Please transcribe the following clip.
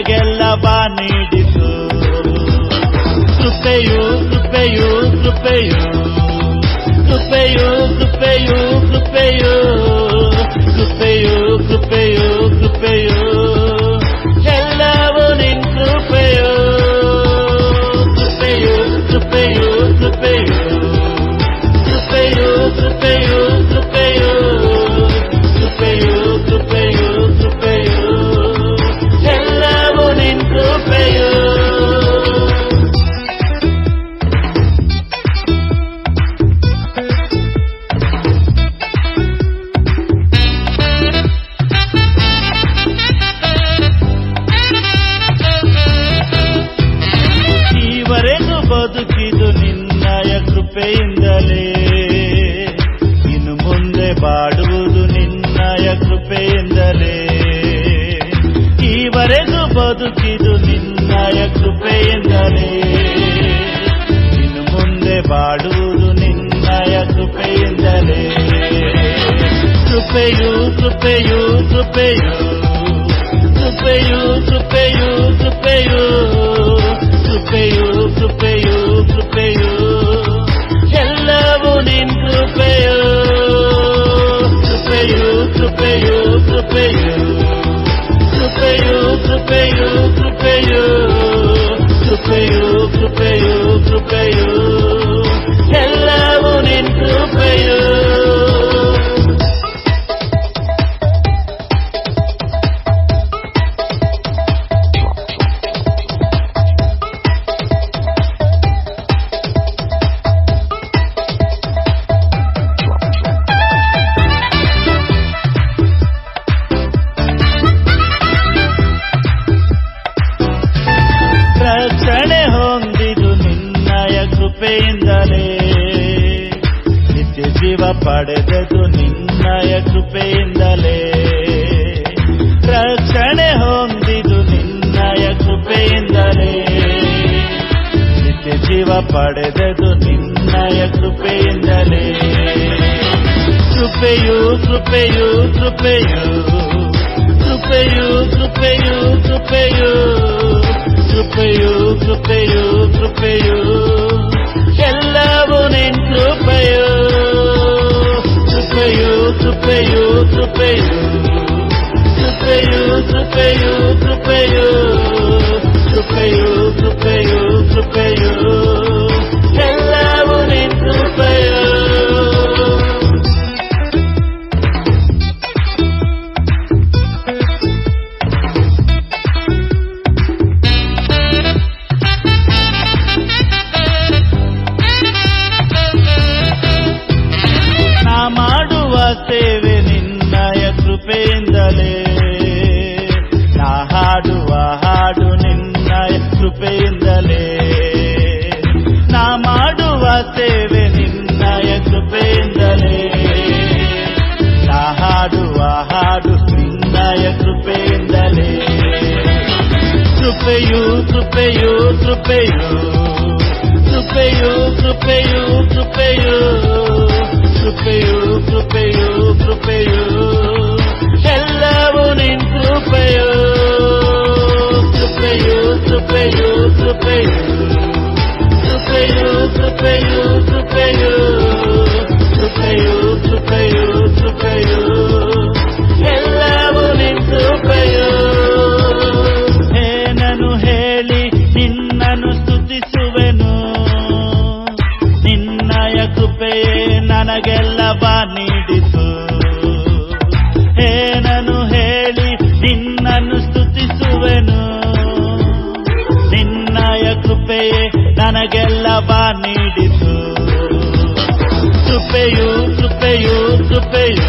ನನಗೆಲ್ಲವ ನೀಡಿತು. ಕೃಪೆಯು ಕೃಪೆಯು ಕೃಪೆಯು ಕೃಪೆಯು ಕೃಪೆಯು ಕೃಪೆಯು ಕೃಪೆಯು ಕೃಪೆಯು ಕೃಪೆಯು ಎಲ್ಲವೂ ನಿನ್ ಕೃಪೆಯು. ಕೃಪೆಯು ಕೃಪೆಯು ಕೃಪೆಯು ಕೃಪೆಯು ಕೃಪೆಯು ಕೃಪೆಯು ಕೃಪೆಯು ಕೃಪೆಯು ಕೃಪೆಯು ಎಲ್ಲವೂ ನಿನ್ ಕೃಪೆಯು. ಈವರೆಗೂ ಬದುಕಿದು ನಿನ್ನಯ ಕೃಪೆಯಿಂದಲೇ, ಇನ್ನು ಮುಂದೆ ಬಾಡುವುದು ನಿನ್ನಯ ಕೃಪೆಯಿಂದಲೇ. ಈವರೆಗೂ ಬದುಕಿದು ನಿನ್ನಯ ಕೃಪೆಯಿಂದಲೇ, ಇನ್ನು ಮುಂದೆ ಬಾಡುವುದು ನಿನ್ನಯ ಕೃಪೆಯಿಂದಲೇ. ಕೃಪೆಯು ಕೃಪೆಯು ಕೃಪೆಯು ಕೃಪೆಯು ಕೃಪೆಯು ಕೃಪೆಯು ಕೃಪೆಯು ಕೃಪೆಯು ಕೃಪೆಯು ಎಲ್ಲವೂ ನಿನ್ ಕೃಪೆಯು. ಕೃಪೆಯು ಕೃಪೆಯು ಕೃಪೆಯು ಕೃಪೆಯು ಕೃಪೆಯು ಕೃಪೆಯು ಕೃಪೆಯು ಕೃಪೆಯು ಕೃಪೆಯು ಎಲ್ಲವೂ ನಿನ್ ಕೃಪೆಯು. ರಕ್ಷಣೆ ಹೊಂದಿದು ನಿನ್ನಯ ಕೃಪೆಯಿಂದಲೇ, ನಿತ್ಯ ಜೀವ ಪಡೆದದು ನಿನ್ನಯ ಕೃಪೆಯಿಂದಲೇ. ರಕ್ಷಣೆ ಹೊಂದಿದು ನಿನ್ನಯ ಕೃಪೆಯಿಂದಲೇ, ನಿತ್ಯ ಜೀವ ಪಡೆದದು ನಿನ್ನಯ ಕೃಪೆಯಿಂದಲೇ. ಕೃಪೆಯು ಕೃಪೆಯು ಕೃಪೆಯು ಕೃಪೆಯು ಕೃಪೆಯು ಕೃಪೆಯು ಕೃಪೆಯು ಕೃಪೆಯು ಕೃಪೆಯು ಎಲ್ಲವೂ ನಿನ್ ಕೃಪೆಯು. ಕೃಪೆಯು ಕೃಪೆಯು ಕೃಪೆಯು ಕೃಪೆಯು ಕೃಪೆಯು ಕೃಪೆಯು ಕೃಪೆಯು ಕೃಪೆಯು ಕೃಪೆಯು ಎಲ್ಲವೂ ನಿನ್ ಕೃಪೆಯು. ಮಾಡುವ ಸೇವೆ ನಿನ್ನಯ ಕೃಪೆಯಿಂದಲೇ, ನಾ ಹಾಡುವ ಹಾಡು ನಿನ್ನಯ ಕೃಪೆಯಿಂದಲೇ. ನಾ ಮಾಡುವ ಸೇವೆ ನಿನ್ನಯ ಕೃಪೆಯಿಂದಲೇ, ನಾ ಹಾಡುವ ಹಾಡು ನಿನ್ನಯ ಕೃಪೆಯಿಂದಲೇ. ಕೃಪೆಯು ಕೃಪೆಯು ಕೃಪೆಯು ಕೃಪೆಯು ಕೃಪೆಯು ಕೃಪೆಯು ಕೃಪೆಯು ಕೃಪೆಯು ಕೃಪೆಯು ಎಲ್ಲವೂ ನಿನ್ ಕೃಪೆಯು. ಕೃಪೆಯು ಕೃಪೆಯು ಕೃಪೆಯು ಕೃಪೆಯು ಕೃಪೆಯು ಕೃಪೆಯು ಕೃಪೆಯು ಕೃಪೆಯು ಕೃಪೆಯು ಎಲ್ಲವೂ ನಿನ್ ಕೃಪೆಯು. ಏನನು ಹೇಳಿ ನಿನ್ನನ್ನು ಸ್ತುತಿಸುವೆನು, ನಿನ್ನಯ ಕೃಪೆಯೇ ನನಗೆಲ್ಲವ ನೀಡಿತು. ಏನನು ಹೇಳಿ ನಿನ್ನನ್ನು ಸ್ತುತಿಸುವೆನು, ನಿನ್ನಯ ಕೃಪೆಯೇ ನನಗೆಲ್ಲವ ನೀಡಿತು. ಕೃಪೆಯು ಕೃಪೆಯು ಕೃಪೆಯು